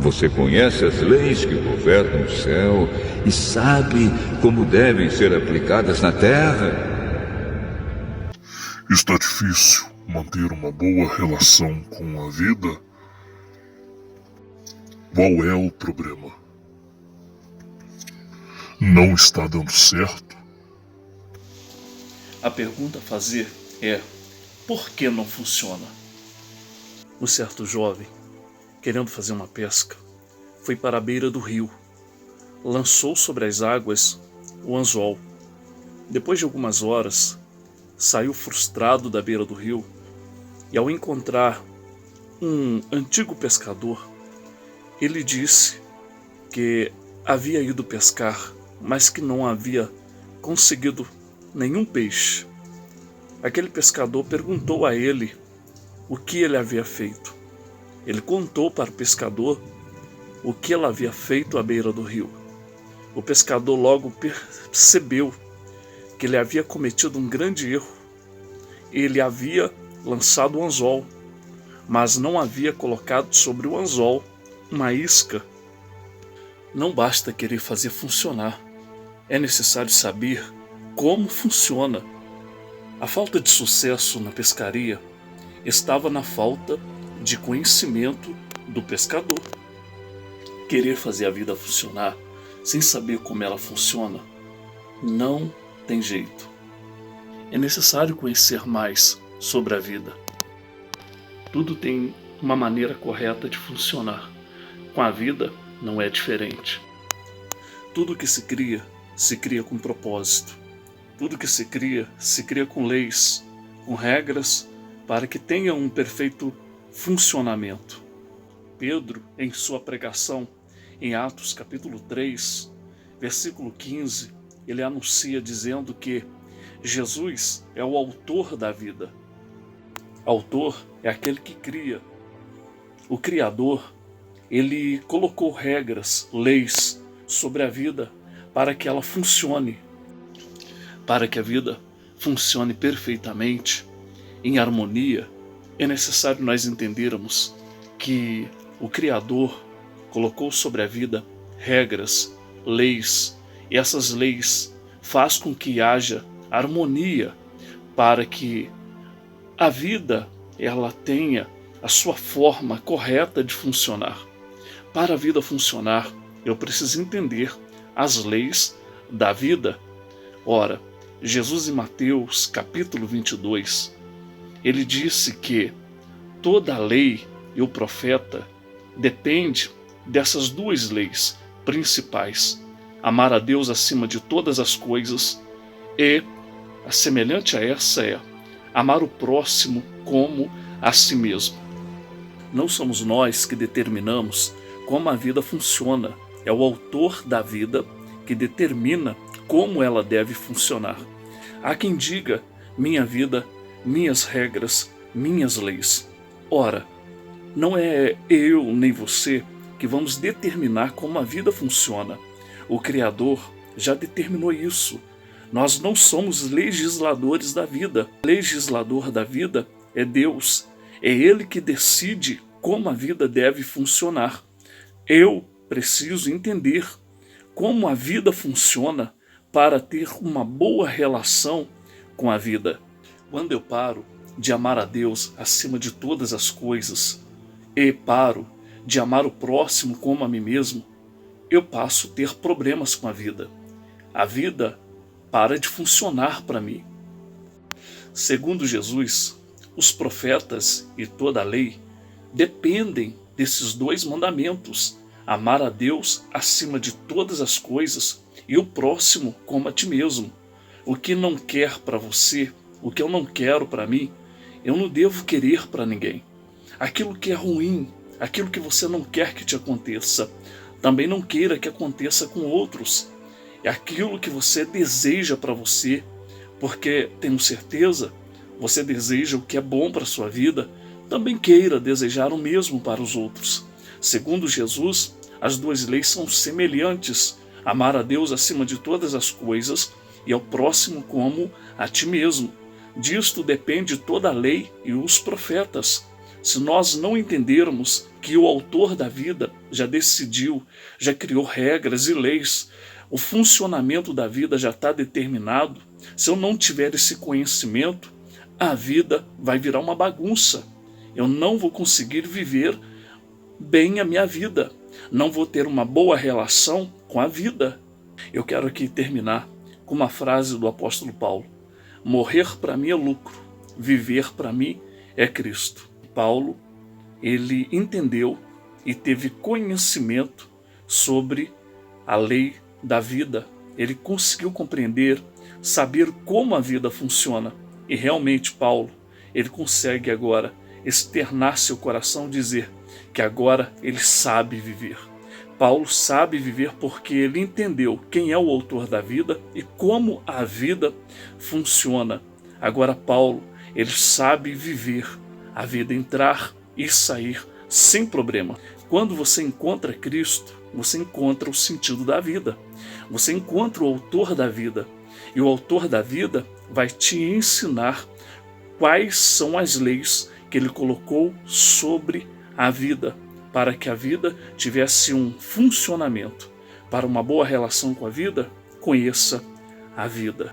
Você conhece as leis que governam o céu e sabe como devem ser aplicadas na terra? Está difícil manter uma boa relação com a vida? Qual é o problema? Não está dando certo? A pergunta a fazer é: por que não funciona? Um certo jovem, querendo fazer uma pesca, foi para a beira do rio, lançou sobre as águas o anzol. Depois de algumas horas, saiu frustrado da beira do rio e, ao encontrar um antigo pescador, ele disse que havia ido pescar, mas que não havia conseguido nenhum peixe. Aquele pescador perguntou a ele o que ele havia feito. Ele contou para o pescador o que ele havia feito à beira do rio. O pescador logo percebeu que ele havia cometido um grande erro. Ele havia lançado o anzol, mas não havia colocado sobre o anzol uma isca. Não basta querer fazer funcionar, é necessário saber como funciona. A falta de sucesso na pescaria estava na falta de conhecimento do pescador. Querer fazer a vida funcionar sem saber como ela funciona não tem jeito. É necessário conhecer mais sobre a vida. Tudo tem uma maneira correta de funcionar. Com a vida não é diferente. Tudo que se cria com propósito. Tudo que se cria com leis, com regras, para que tenha um perfeito funcionamento. Pedro, em sua pregação, em Atos capítulo 3, versículo 15, ele anuncia dizendo que Jesus é o autor da vida. Autor é aquele que cria. O Criador, ele colocou regras, leis sobre a vida para que ela funcione. Para que a vida funcione perfeitamente, em harmonia, é necessário nós entendermos que o Criador colocou sobre a vida regras, leis, e essas leis fazem com que haja harmonia para que a vida ela tenha a sua forma correta de funcionar. Para a vida funcionar, eu preciso entender as leis da vida. Ora, Jesus em Mateus capítulo 22, ele disse que toda a lei e o profeta depende dessas duas leis principais: amar a Deus acima de todas as coisas e, semelhante a essa, é amar o próximo como a si mesmo. Não somos nós que determinamos como a vida funciona, é o autor da vida que determina como ela deve funcionar. Há quem diga: minha vida, minhas regras, minhas leis. Ora, não é eu nem você que vamos determinar como a vida funciona. O Criador já determinou isso. Nós não somos legisladores da vida. O legislador da vida é Deus. É Ele que decide como a vida deve funcionar. Eu preciso entender como a vida funciona para ter uma boa relação com a vida. Quando eu paro de amar a Deus acima de todas as coisas e paro de amar o próximo como a mim mesmo, eu passo a ter problemas com a vida. A vida para de funcionar para mim. Segundo Jesus, os profetas e toda a lei dependem desses dois mandamentos: amar a Deus acima de todas as coisas e o próximo como a ti mesmo. O que não quer para você, o que eu não quero para mim, eu não devo querer para ninguém. Aquilo que é ruim, aquilo que você não quer que te aconteça, também não queira que aconteça com outros. É aquilo que você deseja para você, porque tenho certeza, você deseja o que é bom para a sua vida, também queira desejar o mesmo para os outros. Segundo Jesus, as duas leis são semelhantes: amar a Deus acima de todas as coisas e ao próximo como a ti mesmo. Disto depende toda a lei e os profetas. Se nós não entendermos que o autor da vida já decidiu, já criou regras e leis, o funcionamento da vida já está determinado, se eu não tiver esse conhecimento, a vida vai virar uma bagunça. Eu não vou conseguir viver bem a minha vida, não vou ter uma boa relação com a vida. Eu quero aqui terminar com uma frase do apóstolo Paulo: morrer para mim é lucro, viver para mim é Cristo. Paulo, ele entendeu e teve conhecimento sobre a lei da vida. Ele conseguiu compreender, saber como a vida funciona. E realmente Paulo, ele consegue agora externar seu coração, dizer que agora ele sabe viver. Paulo sabe viver porque ele entendeu quem é o autor da vida e como a vida funciona. Agora Paulo, ele sabe viver a vida, entrar e sair sem problema. Quando você encontra Cristo, você encontra o sentido da vida. Você encontra o autor da vida. E o autor da vida vai te ensinar quais são as leis que ele colocou sobre a vida, para que a vida tivesse um funcionamento. Para uma boa relação com a vida, conheça a vida.